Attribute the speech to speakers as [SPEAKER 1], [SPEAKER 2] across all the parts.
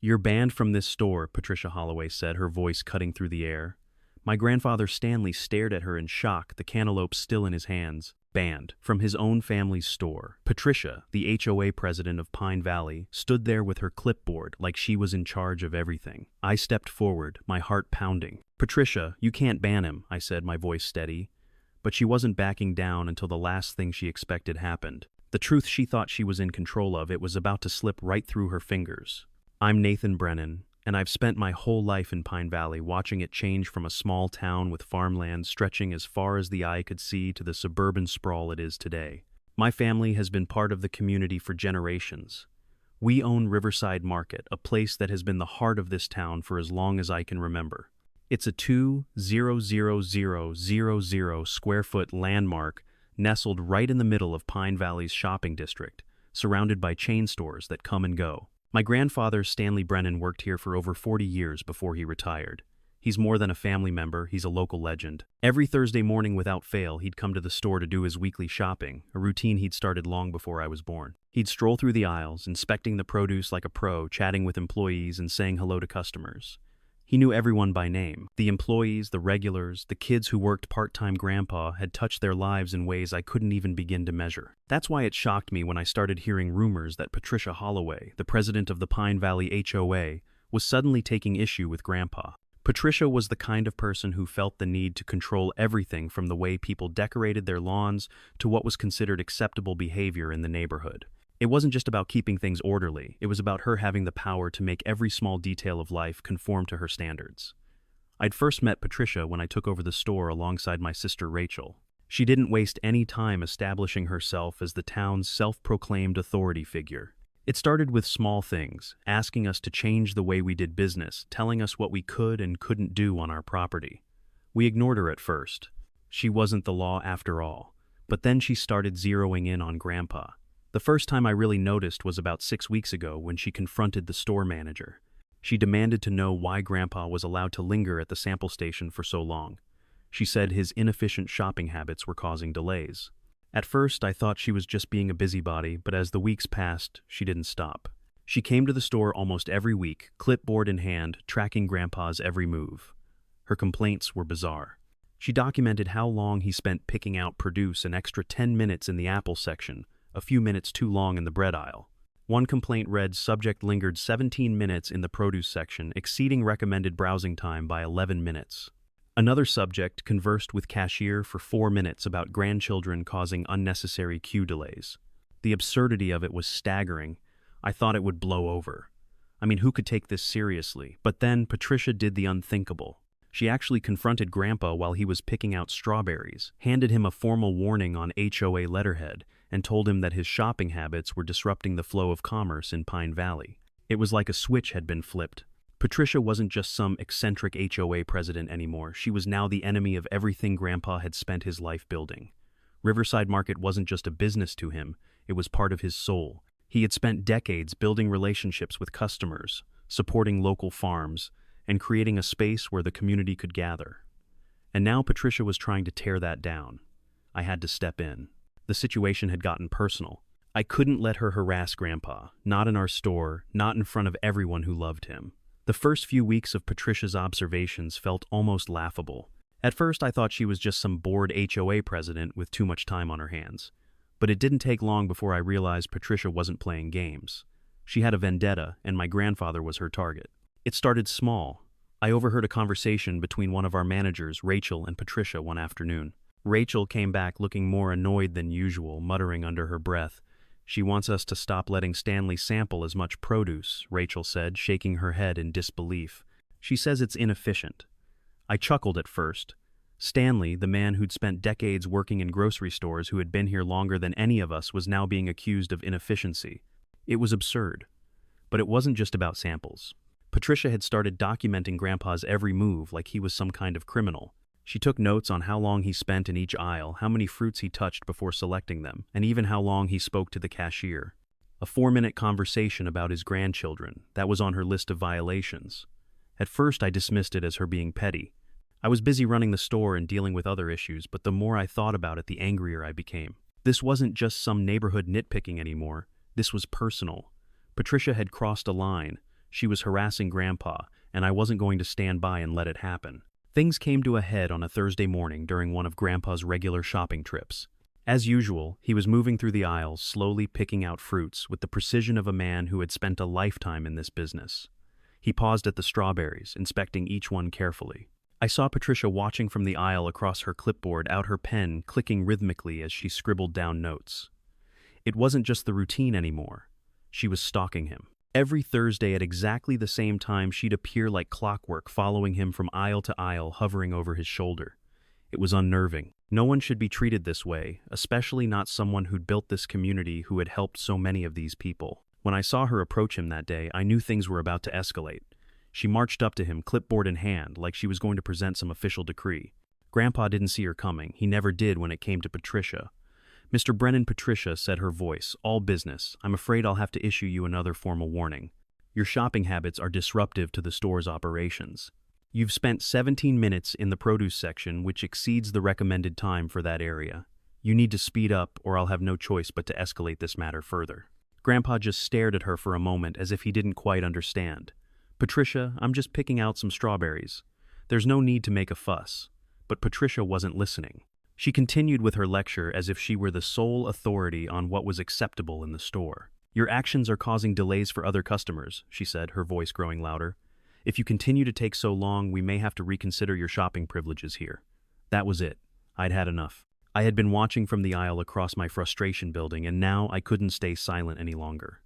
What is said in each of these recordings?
[SPEAKER 1] "You're banned from this store," Patricia Holloway said, her voice cutting through the air. My grandfather Stanley stared at her in shock, the cantaloupe still in his hands. Banned from his own family's store. Patricia, the HOA president of Pine Valley, stood there with her clipboard like she was in charge of everything. I stepped forward, my heart pounding. "Patricia, you can't ban him," I said, my voice steady. But she wasn't backing down until the last thing she expected happened. The truth she thought she was in control of, it was about to slip right through her fingers. "I'm Nathan Brennan, and I've spent my whole life in Pine Valley watching it change from a small town with farmland stretching as far as the eye could see to the suburban sprawl it is today. My family has been part of the community for generations. We own Riverside Market, a place that has been the heart of this town for as long as I can remember. It's a 2,000,000 square foot landmark nestled right in the middle of Pine Valley's shopping district, surrounded by chain stores that come and go. My grandfather, Stanley Brennan, worked here for over 40 years before he retired. He's more than a family member, he's a local legend. Every Thursday morning without fail, he'd come to the store to do his weekly shopping, a routine he'd started long before I was born. He'd stroll through the aisles, inspecting the produce like a pro, chatting with employees and saying hello to customers. He knew everyone by name. The employees, the regulars, the kids who worked part-time. Grandpa had touched their lives in ways I couldn't even begin to measure. That's why it shocked me when I started hearing rumors that Patricia Holloway, the president of the Pine Valley HOA, was suddenly taking issue with Grandpa. Patricia was the kind of person who felt the need to control everything from the way people decorated their lawns to what was considered acceptable behavior in the neighborhood. It wasn't just about keeping things orderly, it was about her having the power to make every small detail of life conform to her standards. I'd first met Patricia when I took over the store alongside my sister Rachel. She didn't waste any time establishing herself as the town's self-proclaimed authority figure. It started with small things, asking us to change the way we did business, telling us what we could and couldn't do on our property. We ignored her at first. She wasn't the law after all. But then she started zeroing in on Grandpa. The first time I really noticed was about 6 weeks ago when she confronted the store manager. She demanded to know why Grandpa was allowed to linger at the sample station for so long. She said his inefficient shopping habits were causing delays. At first, I thought she was just being a busybody, but as the weeks passed, she didn't stop. She came to the store almost every week, clipboard in hand, tracking Grandpa's every move. Her complaints were bizarre. She documented how long he spent picking out produce, an extra 10 minutes in the apple section, a few minutes too long in the bread aisle. One complaint read, "Subject lingered 17 minutes in the produce section, exceeding recommended browsing time by 11 minutes. Another subject conversed with cashier for 4 minutes about grandchildren causing unnecessary queue delays. The absurdity of it was staggering. I thought it would blow over. I mean, who could take this seriously? But then Patricia did the unthinkable. She actually confronted Grandpa while he was picking out strawberries, handed him a formal warning on HOA letterhead, and told him that his shopping habits were disrupting the flow of commerce in Pine Valley. It was like a switch had been flipped. Patricia wasn't just some eccentric HOA president anymore. She was now the enemy of everything Grandpa had spent his life building. Riverside Market wasn't just a business to him, it was part of his soul. He had spent decades building relationships with customers, supporting local farms, and creating a space where the community could gather. And now Patricia was trying to tear that down. I had to step in. The situation had gotten personal. I couldn't let her harass Grandpa, not in our store, not in front of everyone who loved him. The first few weeks of Patricia's observations felt almost laughable. At first, I thought she was just some bored HOA president with too much time on her hands. But it didn't take long before I realized Patricia wasn't playing games. She had a vendetta, and my grandfather was her target. It started small. I overheard a conversation between one of our managers, Rachel, and Patricia one afternoon. Rachel came back looking more annoyed than usual, muttering under her breath. "She wants us to stop letting Stanley sample as much produce," Rachel said, shaking her head in disbelief. "She says it's inefficient." I chuckled at first. Stanley, the man who'd spent decades working in grocery stores, who had been here longer than any of us, was now being accused of inefficiency. It was absurd. But it wasn't just about samples. Patricia had started documenting Grandpa's every move like he was some kind of criminal. She took notes on how long he spent in each aisle, how many fruits he touched before selecting them, and even how long he spoke to the cashier. A 4-minute conversation about his grandchildren, that was on her list of violations. At first I dismissed it as her being petty. I was busy running the store and dealing with other issues, but the more I thought about it, the angrier I became. This wasn't just some neighborhood nitpicking anymore. This was personal. Patricia had crossed a line. She was harassing Grandpa, and I wasn't going to stand by and let it happen. Things came to a head on a Thursday morning during one of Grandpa's regular shopping trips. As usual, he was moving through the aisles, slowly picking out fruits with the precision of a man who had spent a lifetime in this business. He paused at the strawberries, inspecting each one carefully. I saw Patricia watching from the aisle across her clipboard, out her pen clicking rhythmically as she scribbled down notes. It wasn't just the routine anymore. She was stalking him. Every Thursday at exactly the same time, she'd appear like clockwork, following him from aisle to aisle, hovering over his shoulder. It was unnerving. No one should be treated this way, especially not someone who'd built this community, who had helped so many of these people. When I saw her approach him that day, I knew things were about to escalate. She marched up to him, clipboard in hand, like she was going to present some official decree. Grandpa didn't see her coming. He never did when it came to Patricia. "Mr. Brennan," Patricia said, her voice all business, "I'm afraid I'll have to issue you another formal warning. Your shopping habits are disruptive to the store's operations. You've spent 17 minutes in the produce section, which exceeds the recommended time for that area. You need to speed up, or I'll have no choice but to escalate this matter further." Grandpa just stared at her for a moment as if he didn't quite understand. "Patricia, I'm just picking out some strawberries. There's no need to make a fuss." But Patricia wasn't listening. She continued with her lecture as if she were the sole authority on what was acceptable in the store. "Your actions are causing delays for other customers," she said, her voice growing louder. "If you continue to take so long, we may have to reconsider your shopping privileges here." That was it. I'd had enough. I had been watching from the aisle across my frustration building, and now I couldn't stay silent any longer.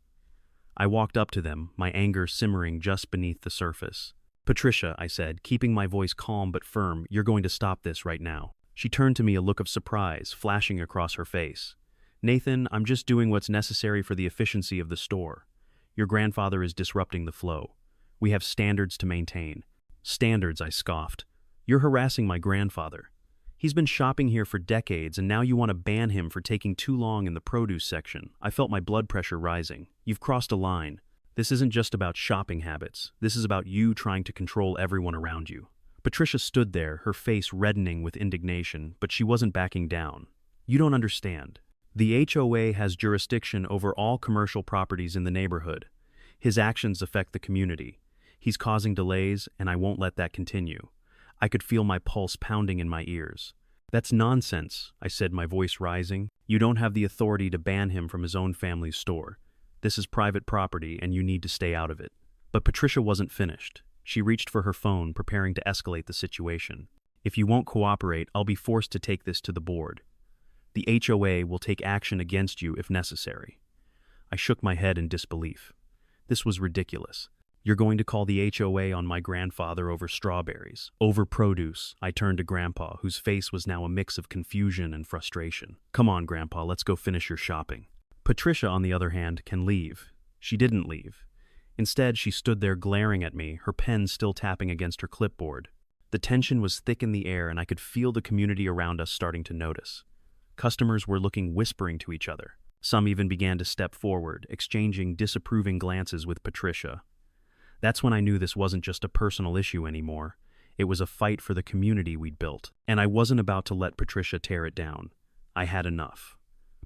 [SPEAKER 1] I walked up to them, my anger simmering just beneath the surface. "Patricia," I said, keeping my voice calm but firm, "you're going to stop this right now." She turned to me, a look of surprise flashing across her face. "Nathan, I'm just doing what's necessary for the efficiency of the store. Your grandfather is disrupting the flow. We have standards to maintain." "Standards," I scoffed. "You're harassing my grandfather. He's been shopping here for decades, and now you want to ban him for taking too long in the produce section." I felt my blood pressure rising. "You've crossed a line. This isn't just about shopping habits. This is about you trying to control everyone around you." Patricia stood there, her face reddening with indignation, but she wasn't backing down. "You don't understand. The HOA has jurisdiction over all commercial properties in the neighborhood. His actions affect the community. He's causing delays, and I won't let that continue." I could feel my pulse pounding in my ears. "That's nonsense," I said, my voice rising. "You don't have the authority to ban him from his own family's store. This is private property, and you need to stay out of it." But Patricia wasn't finished. She reached for her phone, preparing to escalate the situation. "If you won't cooperate, I'll be forced to take this to the board. The HOA will take action against you if necessary." I shook my head in disbelief. This was ridiculous. "You're going to call the HOA on my grandfather over strawberries, over produce?" I turned to Grandpa, whose face was now a mix of confusion and frustration. "Come on, Grandpa, let's go finish your shopping." Patricia, on the other hand, can leave. She didn't leave. Instead, she stood there glaring at me, her pen still tapping against her clipboard. The tension was thick in the air, and I could feel the community around us starting to notice. Customers were looking, whispering to each other. Some even began to step forward, exchanging disapproving glances with Patricia. That's when I knew this wasn't just a personal issue anymore. It was a fight for the community we'd built, and I wasn't about to let Patricia tear it down. I had enough.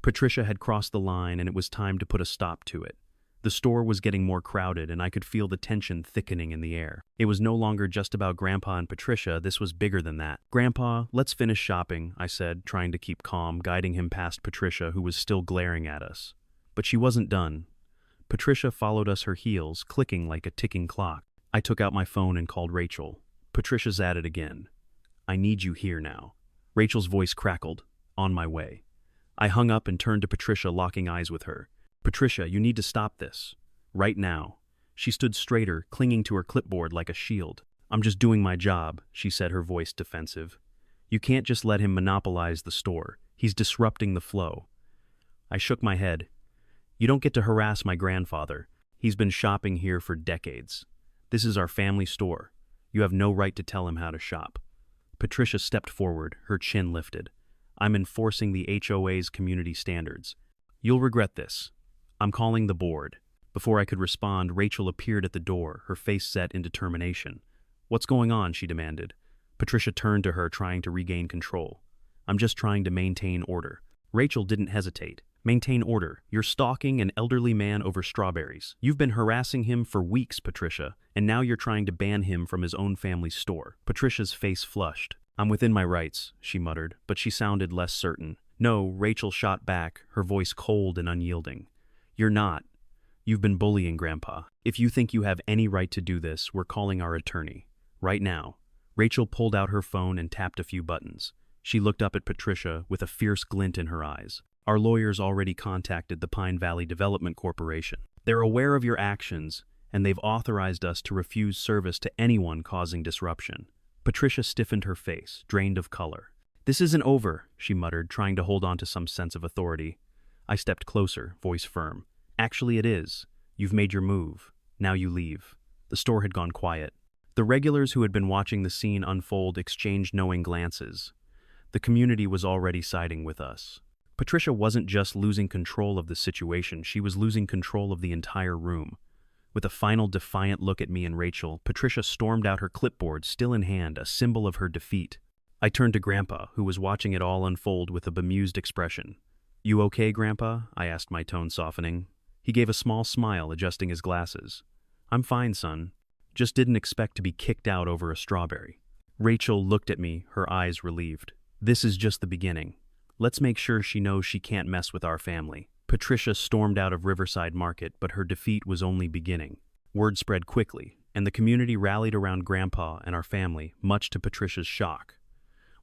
[SPEAKER 1] Patricia had crossed the line, and it was time to put a stop to it. The store was getting more crowded, and I could feel the tension thickening in the air. It was no longer just about Grandpa and Patricia. This was bigger than that. "Grandpa, let's finish shopping," I said, trying to keep calm, guiding him past Patricia, who was still glaring at us. But she wasn't done. Patricia followed us, her heels clicking like a ticking clock. I took out my phone and called Rachel. "Patricia's at it again. I need you here now." Rachel's voice crackled. "On my way." I hung up and turned to Patricia, locking eyes with her. "Patricia, you need to stop this. Right now." She stood straighter, clinging to her clipboard like a shield. "I'm just doing my job," she said, her voice defensive. "You can't just let him monopolize the store. He's disrupting the flow." I shook my head. "You don't get to harass my grandfather. He's been shopping here for decades. This is our family store. You have no right to tell him how to shop." Patricia stepped forward, her chin lifted. "I'm enforcing the HOA's community standards. You'll regret this. I'm calling the board." Before I could respond, Rachel appeared at the door, her face set in determination. "What's going on?" she demanded. Patricia turned to her, trying to regain control. "I'm just trying to maintain order." Rachel didn't hesitate. Maintain order. You're stalking an elderly man over strawberries. You've been harassing him for weeks, Patricia, and now you're trying to ban him from his own family's store. Patricia's face flushed. I'm within my rights, she muttered, but she sounded less certain. No, Rachel shot back, her voice cold and unyielding. You're not. You've been bullying Grandpa. If you think you have any right to do this, we're calling our attorney. Right now. Rachel pulled out her phone and tapped a few buttons. She looked up at Patricia with a fierce glint in her eyes. Our lawyers already contacted the Pine Valley Development Corporation. They're aware of your actions, and they've authorized us to refuse service to anyone causing disruption. Patricia stiffened her face, drained of color. This isn't over, she muttered, trying to hold on to some sense of authority. I stepped closer, voice firm. Actually, it is. You've made your move. Now you leave. The store had gone quiet. The regulars who had been watching the scene unfold exchanged knowing glances. The community was already siding with us. Patricia wasn't just losing control of the situation, she was losing control of the entire room. With a final defiant look at me and Rachel, Patricia stormed out her clipboard, still in hand, a symbol of her defeat. I turned to Grandpa, who was watching it all unfold with a bemused expression. You okay, Grandpa? I asked, my tone softening. He gave a small smile, adjusting his glasses. I'm fine, son. Just didn't expect to be kicked out over a strawberry. Rachel looked at me, her eyes relieved. This is just the beginning. Let's make sure she knows she can't mess with our family. Patricia stormed out of Riverside Market, but her defeat was only beginning. Word spread quickly, and the community rallied around Grandpa and our family, much to Patricia's shock.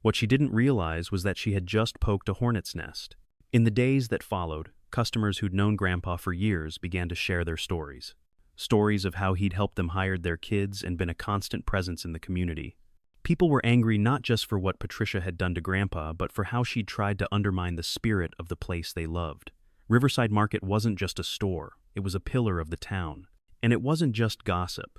[SPEAKER 1] What she didn't realize was that she had just poked a hornet's nest. In the days that followed, customers who'd known Grandpa for years began to share their stories. Stories of how he'd helped them hire their kids and been a constant presence in the community. People were angry not just for what Patricia had done to Grandpa, but for how she'd tried to undermine the spirit of the place they loved. Riverside Market wasn't just a store, it was a pillar of the town. And it wasn't just gossip.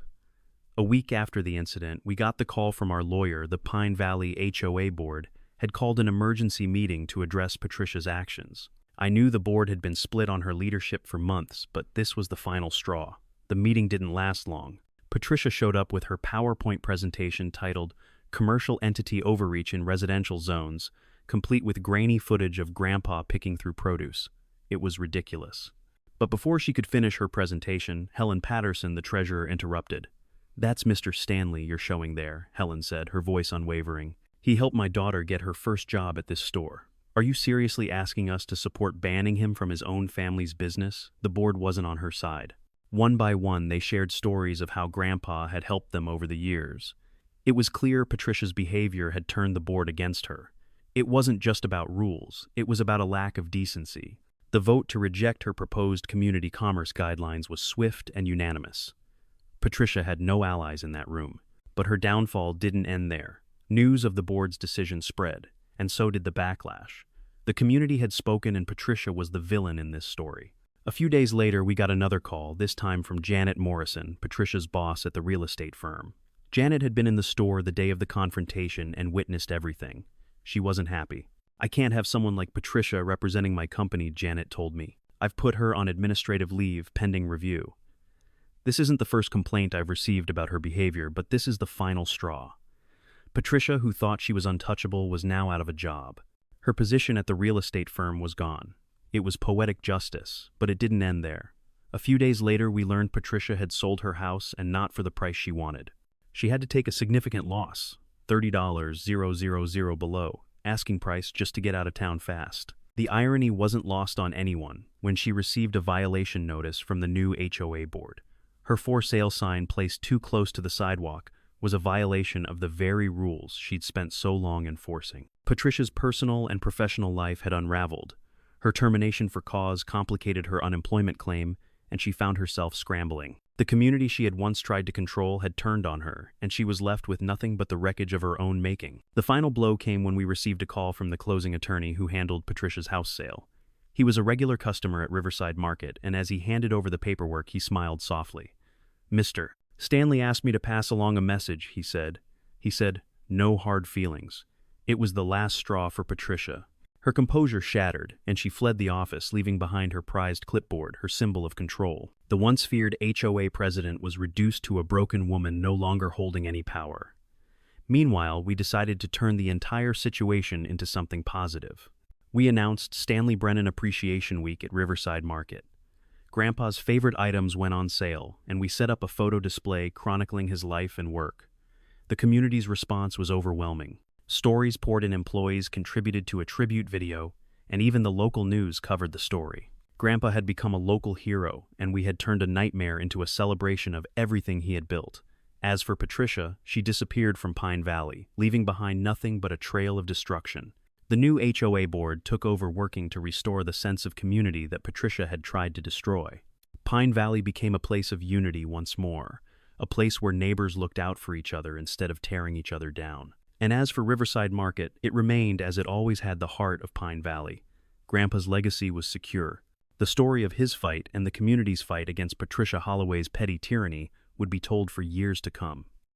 [SPEAKER 1] A week after the incident, we got the call from our lawyer. The Pine Valley HOA board had called an emergency meeting to address Patricia's actions. I knew the board had been split on her leadership for months, but this was the final straw. The meeting didn't last long. Patricia showed up with her PowerPoint presentation titled Commercial Entity Overreach in Residential Zones, complete with grainy footage of Grandpa picking through produce. It was ridiculous. But before she could finish her presentation, Helen Patterson, the treasurer, interrupted. That's Mr. Stanley you're showing there, Helen said, her voice unwavering. He helped my daughter get her first job at this store. Are you seriously asking us to support banning him from his own family's business? The board wasn't on her side. One by one, they shared stories of how Grandpa had helped them over the years. It was clear Patricia's behavior had turned the board against her. It wasn't just about rules, it was about a lack of decency. The vote to reject her proposed community commerce guidelines was swift and unanimous. Patricia had no allies in that room, but her downfall didn't end there. News of the board's decision spread, and so did the backlash. The community had spoken, and Patricia was the villain in this story. A few days later, we got another call, this time from Janet Morrison, Patricia's boss at the real estate firm. Janet had been in the store the day of the confrontation and witnessed everything. She wasn't happy. I can't have someone like Patricia representing my company, Janet told me. I've put her on administrative leave pending review. This isn't the first complaint I've received about her behavior, but this is the final straw. Patricia, who thought she was untouchable, was now out of a job. Her position at the real estate firm was gone. It was poetic justice, but it didn't end there. A few days later, we learned Patricia had sold her house, and not for the price she wanted. She had to take a significant loss, $30,000 below asking price, just to get out of town fast. The irony wasn't lost on anyone when she received a violation notice from the new HOA board. Her for sale sign placed too close to the sidewalk was a violation of the very rules she'd spent so long enforcing. Patricia's personal and professional life had unraveled. Her termination for cause complicated her unemployment claim, and she found herself scrambling. The community she had once tried to control had turned on her, and she was left with nothing but the wreckage of her own making. The final blow came when we received a call from the closing attorney who handled Patricia's house sale. He was a regular customer at Riverside Market, and as he handed over the paperwork, he smiled softly. Mr. Stanley asked me to pass along a message, he said. He said, no hard feelings. It was the last straw for Patricia. Her composure shattered, and she fled the office, leaving behind her prized clipboard, her symbol of control. The once feared HOA president was reduced to a broken woman no longer holding any power. Meanwhile, we decided to turn the entire situation into something positive. We announced Stanley Brennan Appreciation Week at Riverside Market. Grandpa's favorite items went on sale, and we set up a photo display chronicling his life and work. The community's response was overwhelming. Stories poured in, employees contributed to a tribute video, and even the local news covered the story. Grandpa had become a local hero, and we had turned a nightmare into a celebration of everything he had built. As for Patricia, she disappeared from Pine Valley, leaving behind nothing but a trail of destruction. The new HOA board took over, working to restore the sense of community that Patricia had tried to destroy. Pine Valley became a place of unity once more, a place where neighbors looked out for each other instead of tearing each other down. And as for Riverside Market, it remained as it always had, the heart of Pine Valley. Grandpa's legacy was secure. The story of his fight and the community's fight against Patricia Holloway's petty tyranny would be told for years to come.